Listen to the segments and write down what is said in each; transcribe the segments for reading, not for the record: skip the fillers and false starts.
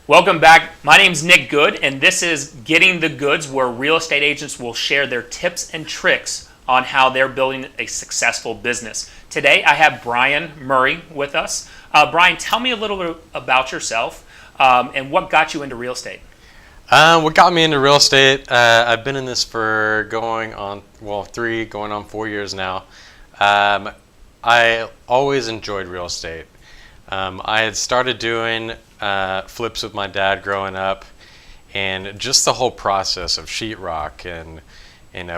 Welcome back. My name's Nick Good, and this is Getting the Goods, where real estate agents will share their tips and tricks on how they're building a successful business. Today, I have Brian Murray with us. Brian, tell me a little bit about yourself and what got you into real estate. What got me into real estate? I've been in this for going on 4 years now. I always enjoyed real estate. I had started doing flips with my dad growing up, and just the whole process of sheetrock and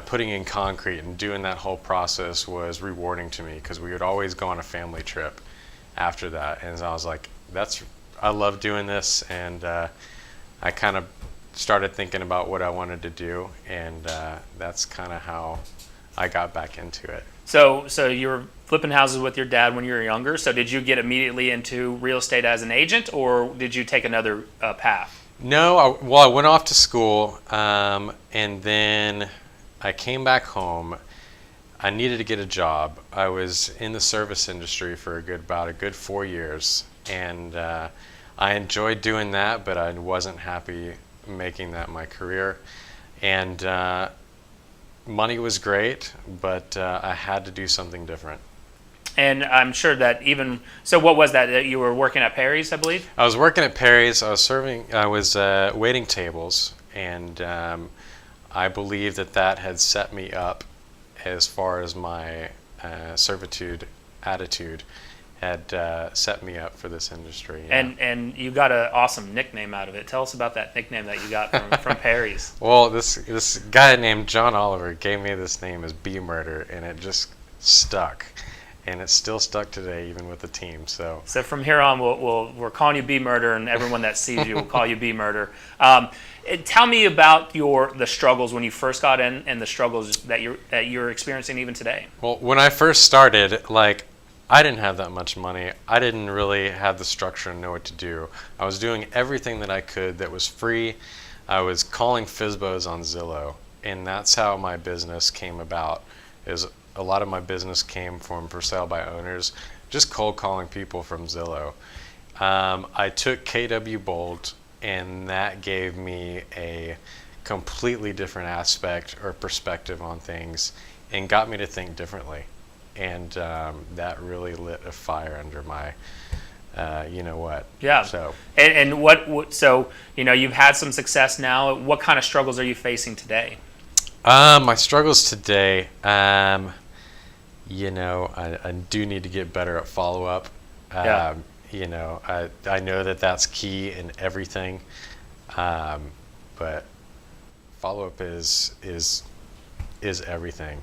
putting in concrete and doing that whole process was rewarding to me because we would always go on a family trip after that. And so I was like, I love doing this, and I kind of started thinking about what I wanted to do, and that's kind of how I got back into it. So you were flipping houses with your dad when you were younger. So did you get immediately into real estate as an agent, or did you take another path? No, I went off to school, and then I came back home. I needed to get a job. I was in the service industry for about a good 4 years, and I enjoyed doing that, but I wasn't happy making that my career. And money was great, but I had to do something different. And I'm sure that so what was that you were working at Perry's, I believe? I was working at Perry's. I was waiting tables, and I believe that had set me up as far as my servitude attitude had set me up for this industry. Yeah. And you got an awesome nickname out of it. Tell us about that nickname that you got from Perry's. Well, this guy named John Oliver gave me this name as B Murder, and it just stuck. And it's still stuck today, even with the team. So from here on, we're calling you B Murder, and everyone that sees you will call you B Murder. Tell me about the struggles when you first got in, and the struggles that you're experiencing even today. Well, when I first started, I didn't have that much money. I didn't really have the structure and know what to do. I was doing everything that I could that was free. I was calling FSBOs on Zillow, and that's how my business came about. A lot of my business came from for sale by owners, just cold calling people from Zillow. I took KW Bold, and that gave me a completely different aspect or perspective on things and got me to think differently. And that really lit a fire under my, you know what. Yeah. So. So you've had some success now. What kind of struggles are you facing today? My struggles today, I do need to get better at follow-up. Yeah. I know that's key in everything, but follow-up is everything.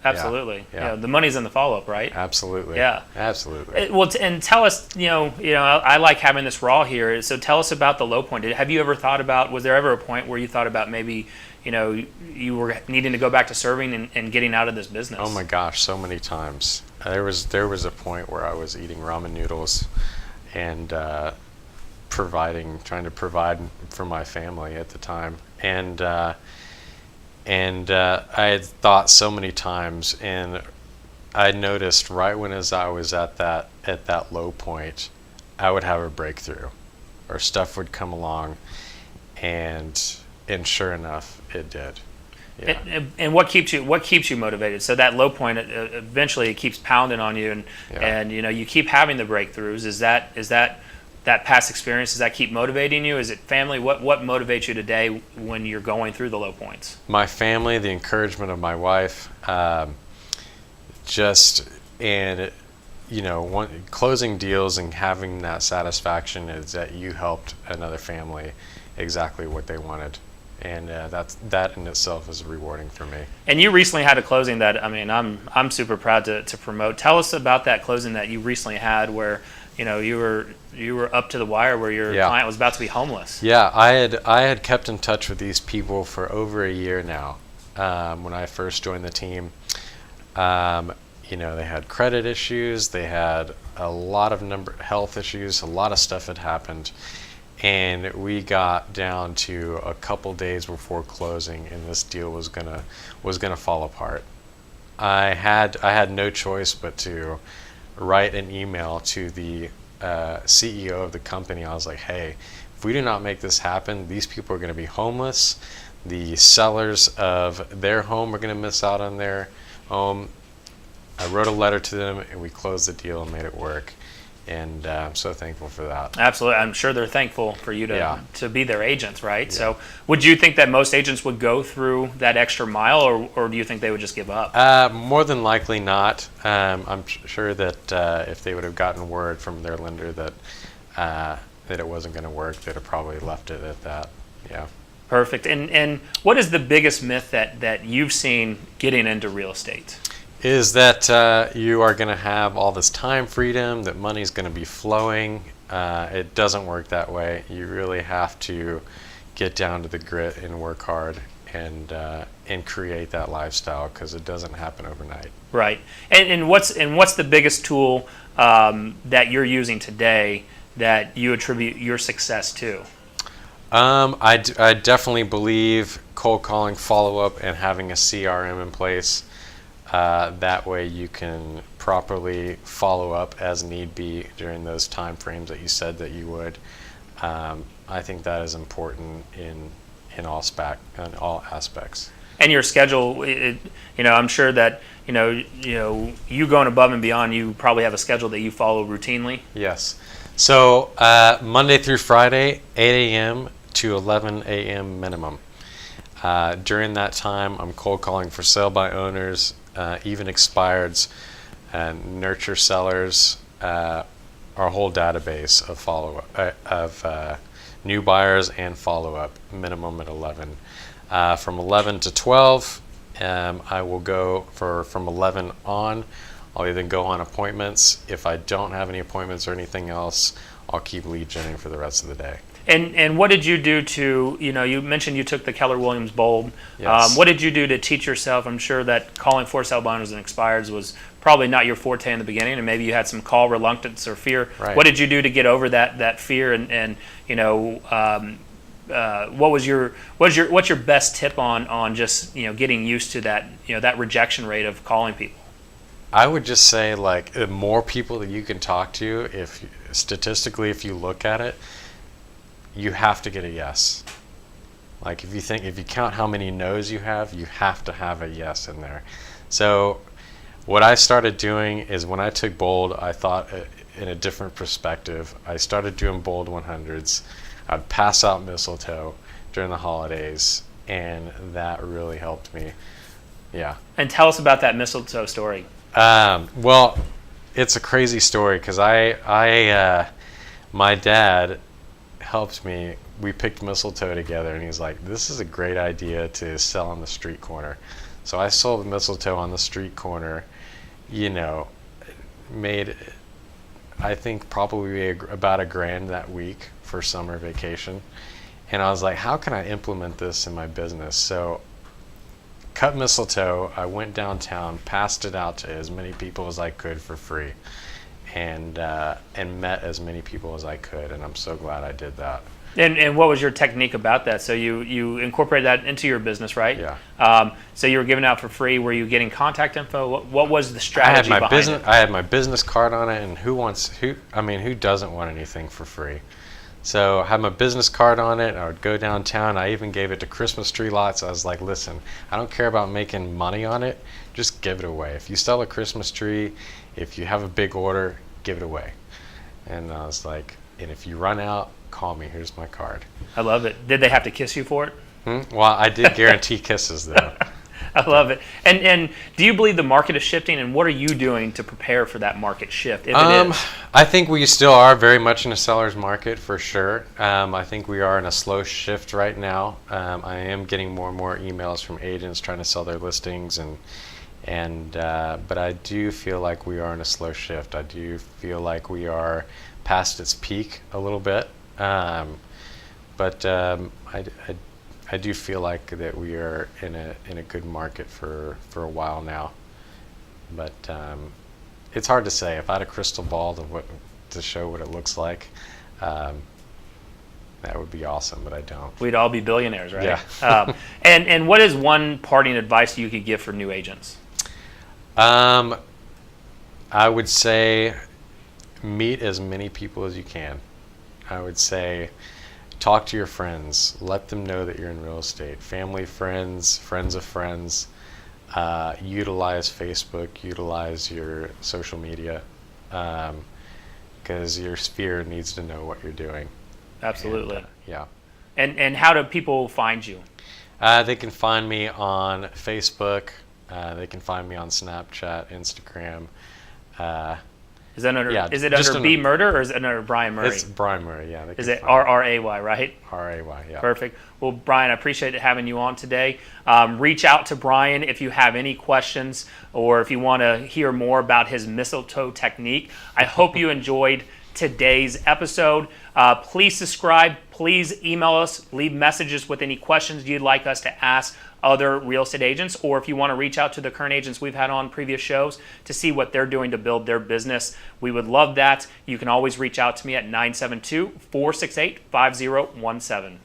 Absolutely. Yeah. The money's in the follow-up, right? Absolutely. Yeah. Absolutely. And tell us, I like having this raw here. So tell us about the low point. Have you ever thought about, was there ever a point where you thought about maybe, you were needing to go back to serving and getting out of this business? Oh my gosh, so many times. There was a point where I was eating ramen noodles and trying to provide for my family at the time. And I had thought so many times, and I noticed right as I was at that low point, I would have a breakthrough, or stuff would come along, and sure enough, it did. Yeah. And what keeps you motivated? So that low point, eventually it keeps pounding on you, and you keep having the breakthroughs. Is that past experience, does that keep motivating you? Is it family? What motivates you today when you're going through the low points? My family, the encouragement of my wife, closing deals and having that satisfaction is that you helped another family exactly what they wanted. And that in itself is rewarding for me. And you recently had a closing that I'm super proud to promote. Tell us about that closing that you recently had, where you were up to the wire, where your client was about to be homeless. Yeah, I had kept in touch with these people for over a year now. When I first joined the team, they had credit issues, they had a lot of health issues, a lot of stuff had happened. And we got down to a couple days before closing, and this deal was gonna fall apart. I had no choice but to write an email to the CEO of the company, I was like, hey, if we do not make this happen, these people are going to be homeless. The sellers of their home are going to miss out on their home. I wrote a letter to them, and we closed the deal and made it work. And I'm so thankful for that. Absolutely. I'm sure they're thankful for you to be their agents, right? Yeah. So would you think that most agents would go through that extra mile, or do you think they would just give up? More than likely not. I'm sure that if they would have gotten word from their lender that it wasn't going to work, they'd have probably left it at that. Yeah. Perfect. And what is the biggest myth that you've seen getting into real estate? Is that you are going to have all this time freedom, that money's going to be flowing. It doesn't work that way. You really have to get down to the grit and work hard and create that lifestyle, because it doesn't happen overnight. Right. And what's the biggest tool that you're using today that you attribute your success to? I definitely believe cold calling, follow-up, and having a CRM in place. That way you can properly follow up as need be during those time frames that you said that you would. I think that is important in all aspects. And your schedule, I'm sure that you going above and beyond. You probably have a schedule that you follow routinely. Yes. So Monday through Friday, 8 a.m. to 11 a.m. minimum. During that time, I'm cold calling for sale by owners, even expireds, and nurture sellers, our whole database of follow-up new buyers and follow-up, minimum at 11. From 11 to 12, I will go from 11 on. I'll either go on appointments. If I don't have any appointments or anything else, I'll keep lead genning for the rest of the day. And what did you do to, you mentioned you took the Keller Williams Bold. Yes. What did you do to teach yourself? I'm sure that calling for sale by owners and expireds was probably not your forte in the beginning, and maybe you had some call reluctance or fear. Right. What did you do to get over that fear? And what's your best tip on just getting used to that that rejection rate of calling people? I would just say, like, the more people that you can talk to, if you look at it, you have to get a yes. Like, if you count how many no's you have to have a yes in there. So what I started doing is, when I took Bold, I thought in a different perspective. I started doing Bold 100s. I'd pass out mistletoe during the holidays, and that really helped me. Yeah. And tell us about that mistletoe story. Well, it's a crazy story, because my dad helped me. We picked mistletoe together, and he's like, this is a great idea to sell on the street corner. So I sold mistletoe on the street corner, made, I think, probably about $1,000 that week for summer vacation. And I was like, how can I implement this in my business? So cut mistletoe, I went downtown, passed it out to as many people as I could for free, and met as many people as I could, and I'm so glad I did that. And what was your technique about that? So you incorporated that into your business, right? Yeah. So you were giving out for free. Were you getting contact info? What was the strategy behind it? I had my business card on it, and who doesn't want anything for free? So I had my business card on it. I would go downtown. I even gave it to Christmas tree lots. I was like, listen, I don't care about making money on it. Just give it away. If you sell a Christmas tree, if you have a big order, give it away. And I was like, and if you run out, call me. Here's my card. I love it. Did they have to kiss you for it? Well, I did guarantee kisses, though. I love it. And do you believe the market is shifting, and what are you doing to prepare for that market shift, if it is? I think we still are very much in a seller's market, for sure. I think we are in a slow shift right now. I am getting more and more emails from agents trying to sell their listings, but I do feel like we are in a slow shift. I do feel like we are past its peak a little bit. But I do feel like that we are in a good market for a while now. But it's hard to say. If I had a crystal ball to show what it looks like, that would be awesome, but I don't. We'd all be billionaires, right? Yeah. And what is one parting advice you could give for new agents? I would say meet as many people as you can. I would say talk to your friends. Let them know that you're in real estate. Family, friends, friends of friends. Utilize Facebook. Utilize your social media, because your sphere needs to know what you're doing. Absolutely. And, yeah. And how do people find you? They can find me on Facebook. They can find me on Snapchat, Instagram. Is it under, Yeah, is it just under under- B Murder or is it under Brian Murray? It's Brian Murray, yeah. Is it RRAY, right? RAY, yeah. Perfect. Well, Brian, I appreciate having you on today. Reach out to Brian if you have any questions or if you want to hear more about his mistletoe technique. I hope you enjoyed today's episode. Please subscribe. Please email us. Leave messages with any questions you'd like us to ask other real estate agents, or if you want to reach out to the current agents we've had on previous shows to see what they're doing to build their business. We would love that. You can always reach out to me at 972-468-5017.